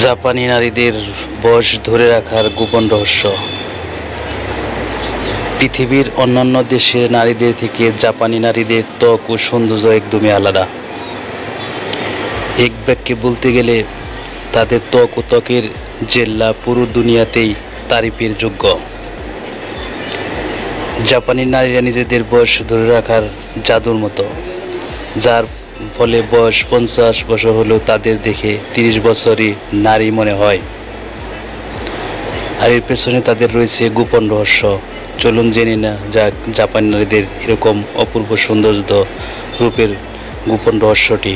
জাপানি নারীদের বয়স ধরে রাখার গোপন রহস্য। পৃথিবীর অন্যান্য দেশের নারীদের থেকে জাপানি নারীদের ত্বক ও সৌন্দর্য একদমই আলাদা। এক বাক্যে বলতে গেলে তাদের ত্বক ও ত্বকের জেল্লা পুরো দুনিয়াতেই তারিফের যোগ্য। জাপানি নারীরা নিজেদের বয়স ধরে রাখার জাদুর মতো, যার ফলে বয়স 50 বছর হলেও তাদের দেখে 30 বছরই নারী মনে হয়। আর এর পেছনে তাদের রয়েছে গোপন রহস্য। চলুন জেনে না যাক জাপানি নারীদের এরকম অপূর্ব সৌন্দর্য রূপের গোপন রহস্যটি।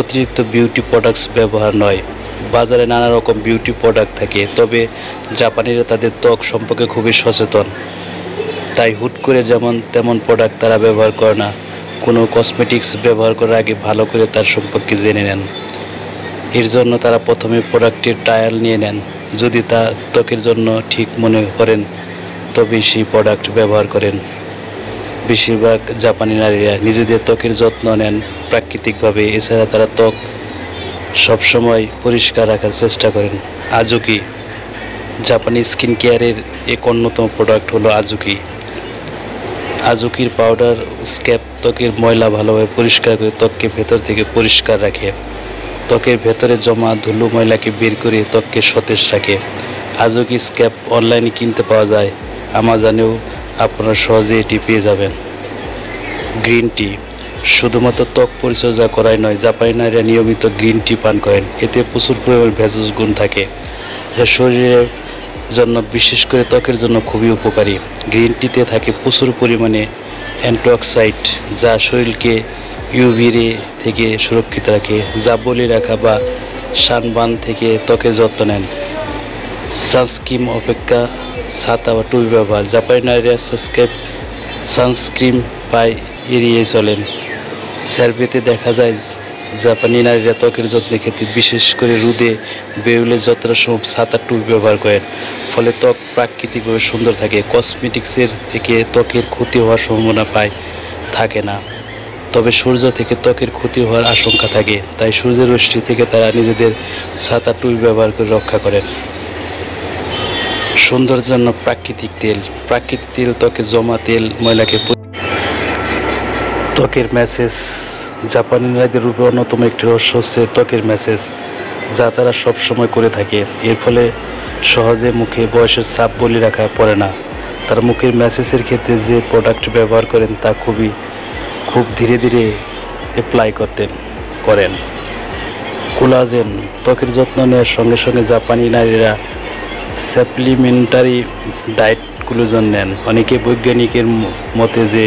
অতিরিক্ত বিউটি প্রোডাক্টস ব্যবহার নয়। বাজারে নানা রকম বিউটি প্রোডাক্ট থাকে, তবে জাপানিরা তাদের ত্বক সম্পর্কে খুবই সচেতন। তাই হুট করে যেমন তেমন প্রোডাক্ট তারা ব্যবহার করে না। কোনো কসমেটিক্স ব্যবহার করার আগে ভালো করে তার সম্পর্কে জেনে নেন। এর জন্য তারা প্রথমে প্রোডাক্টের ট্রায়াল নিয়ে নেন। যদি তা ত্বকের জন্য ঠিক মনে করেন তবে সেই প্রোডাক্ট ব্যবহার করেন। বেশিরভাগ জাপানি নারীরা নিজেদের ত্বকের যত্ন নেন প্রাকৃতিকভাবে। এছাড়া তারা ত্বক সবসময় পরিষ্কার রাখার চেষ্টা করেন। আজুকি জাপানি স্কিন কেয়ারের এক অন্যতম প্রোডাক্ট হলো আজুকি। আজুকির পাউডার স্ক্যাব ত্বকের ময়লা ভালোভাবে পরিষ্কার করে ত্বককে ভেতর থেকে পরিষ্কার রাখে। ত্বকের ভেতরে জমা ধুলো ময়লাকে বের করে ত্বককে সতেজ রাখে। আজুকি স্ক্যাব অনলাইনে কিনতে পাওয়া যায়, আমাজনেও আপনারা সহজে এটি পেয়ে যাবেন। গ্রিন টি শুধুমাত্র ত্বক পরিচর্যা করাই নয়, জাপানি নারীরা নিয়মিত গ্রিন টি পান করেন। এতে প্রচুর পরিমাণ ভেষজ গুণ থাকে, যা শরীরের জন্য, বিশেষ করে ত্বকের জন্য খুবই উপকারী। গ্রিন টিতে থাকে প্রচুর পরিমাণে অ্যান্টিঅক্সিডেন্ট, যা শরীরকে ইউভি রে থেকে সুরক্ষিত রাখে। যা বলি রাখা বা সানবার্ন থেকে ত্বকের যত্ন নেন। সানস্ক্রিন অপেক্ষা ছাতা বা টুপি ব্যবহার। জাপানি নারীরা সানস্ক্রিন প্রায় এড়িয়ে চলেন। সার্ভেতে দেখা যায় জাপানি নারীরা ত্বকের যত্নের ক্ষেত্রে, বিশেষ করে রোদে বেরোলে যতটা সম্ভব ছাতা টুপি ব্যবহার করেন। ফলে ত্বক প্রাকৃতিকভাবে সুন্দর থাকে। কসমেটিক্সের থেকে ত্বকের ক্ষতি হওয়ার সম্ভাবনা থাকে না, তবে সূর্য থেকে ত্বকের ক্ষতি হওয়ার আশঙ্কা থাকে। তাই সূর্যের রশ্মি থেকে তারা নিজেদের ছাতা টুপি ব্যবহার করে রক্ষা করেন। সৌন্দর্যের জন্য প্রাকৃতিক তেল। প্রাকৃতিক তেল ত্বকে জমা তেল ময়লাকে। ত্বকের ম্যাসেজ। জাপানি নারীদের রূপে অন্যতম একটি রহস্য হচ্ছে ত্বকের ম্যাসেজ, যা তারা সবসময় করে থাকে। এর ফলে সহজে মুখে বয়সের ছাপ বলি রাখা পড়ে না। তারা মুখের ম্যাসেজের ক্ষেত্রে যে প্রোডাক্ট ব্যবহার করেন তা খুব ধীরে ধীরে অ্যাপ্লাই করেন। কোলাজেন। ত্বকের যত্ন নেওয়ার সঙ্গে সঙ্গে জাপানি নারীরা সাপ্লিমেন্টারি ডায়েট কোলাজেন নেন। অনেকে বৈজ্ঞানিকের মতে যে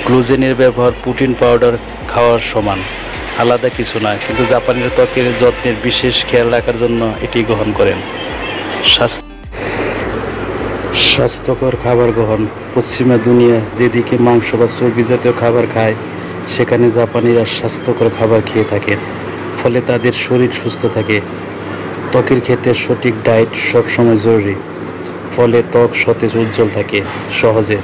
কোলাজেনের ব্যবহার প্রোটিন পাউডার খাওয়ার সমান, আলাদা কিছু না, কিন্তু জাপানিরা ত্বকের যত্নের বিশেষ খেয়াল রাখার জন্য এটি গ্রহণ করেন। স্বাস্থ্যকর খাবার গ্রহণ। পশ্চিমা দুনিয়া যেদিকে মাংস বা চর্বি জাতীয় খাবার খায়, সেখানে জাপানিরা স্বাস্থ্যকর খাবার খেয়ে থাকেন। ফলে তাদের শরীর সুস্থ থাকে। ত্বকের ক্ষেত্রে সঠিক ডায়েট সবসময় জরুরি, ফলে ত্বক সতেজ উজ্জ্বল থাকে সহজে।